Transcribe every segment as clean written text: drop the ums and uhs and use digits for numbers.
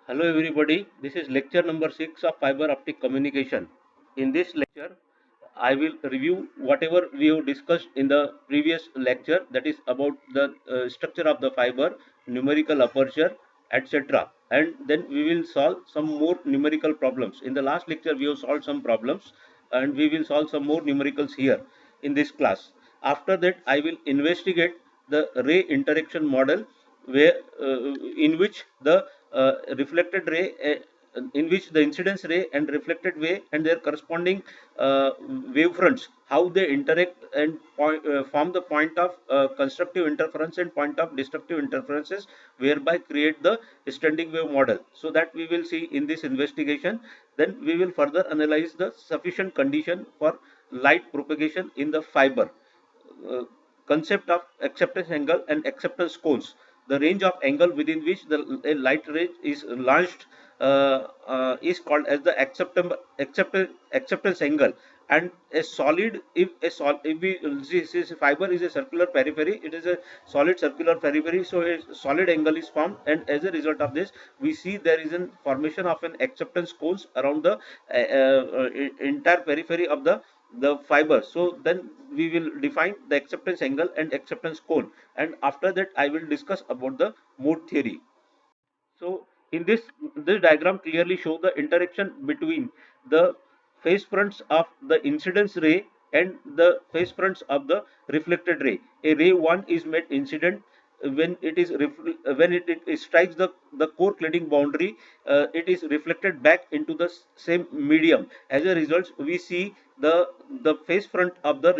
Hello everybody, this is lecture number 6 of fiber optic communication. In this lecture, I will review whatever we have discussed in the previous lecture, that is about the structure of the fiber, numerical aperture, etc. And then we will solve some more numerical problems. In the last lecture, we have solved some problems and we will solve some more numericals here in this class. After that, I will investigate the ray interaction model where in which the reflected ray in which the incidence ray and reflected ray and their corresponding wavefronts, how they interact and form the point of constructive interference and point of destructive interferences, whereby create the standing wave model. So that we will see in this investigation. Then we will further analyze the sufficient condition for light propagation in the fiber, uh, concept of acceptance angle and acceptance cones, the range of angle within which the light ray is launched is called as the acceptance angle. And a solid, if we this fiber is a circular periphery, it is a solid circular periphery, so a solid angle is formed, and as a result of this we see there is a formation of an acceptance cones around the entire periphery of the fiber. So then we will define the acceptance angle and acceptance cone, and after that I will discuss about the mode theory. So in this diagram clearly show the interaction between the phase fronts of the incidence ray and the phase fronts of the reflected ray. A ray 1 is made incident when it strikes the core cladding boundary. It is reflected back into the same medium. As a result, we see the phase front of the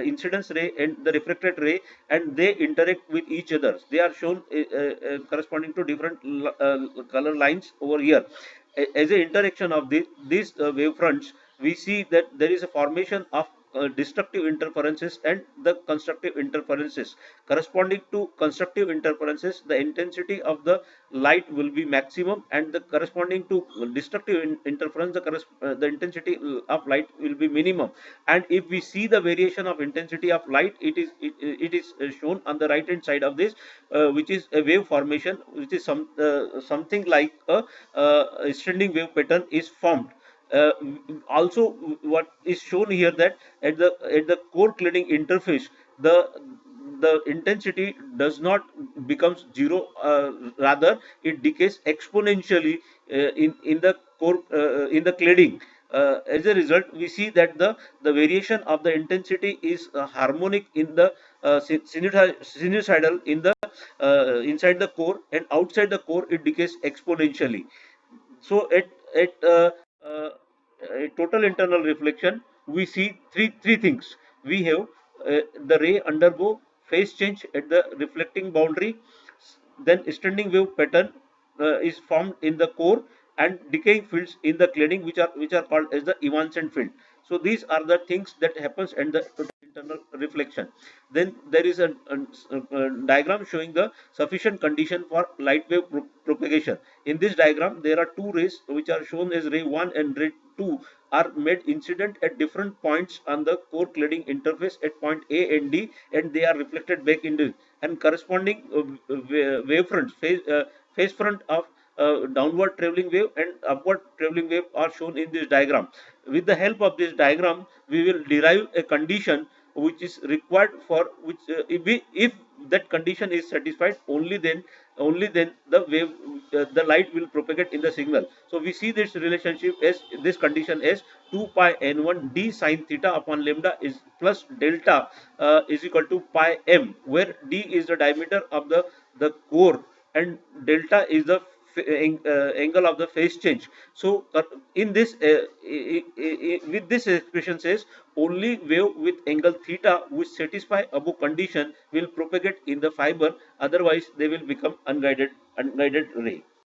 incidence ray and the reflected ray, and they interact with each other. They are shown corresponding to different color lines over here. As a interaction of these wavefronts, we see that there is a formation of destructive interferences and the constructive interferences. Corresponding to constructive interferences, the intensity of the light will be maximum, and the corresponding to destructive interference, the intensity of light will be minimum. And if we see the variation of intensity of light, it is shown on the right hand side of this, which is a wave formation, which is something like a standing wave pattern is formed. uh, Also, what is shown here, that at the core cladding interface, the the intensity does not becomes zero, rather it decays exponentially in the core, in the cladding. As a result, we see that the variation of the intensity is harmonic in the sinusoidal in the inside the core, and outside the core it decays exponentially. So at uh, a total internal reflection, we see three things. We have the ray undergo phase change at the reflecting boundary, then standing wave pattern is formed in the core, and decaying fields in the cladding, which are called as the evanescent field. So these are the things that happens in the total internal reflection. Then there is a diagram showing the sufficient condition for light wave propagation. In this diagram, there are two rays which are shown as ray 1 and ray 2 are made incident at different points on the core cladding interface at point A and D, and they are reflected back into, and corresponding wavefronts, phase front of downward traveling wave and upward traveling wave are shown in this diagram. With the help of this diagram, we will derive a condition which is required for which, if that condition is satisfied, only then the light will propagate in the signal. So we see this relationship as this condition as 2 pi n1 d sine theta upon lambda is plus delta is equal to pi m, where d is the diameter of the core and delta is the angle of the phase change. So in this with this expression says only wave with angle theta which satisfy above condition will propagate in the fiber, otherwise they will become unguided ray.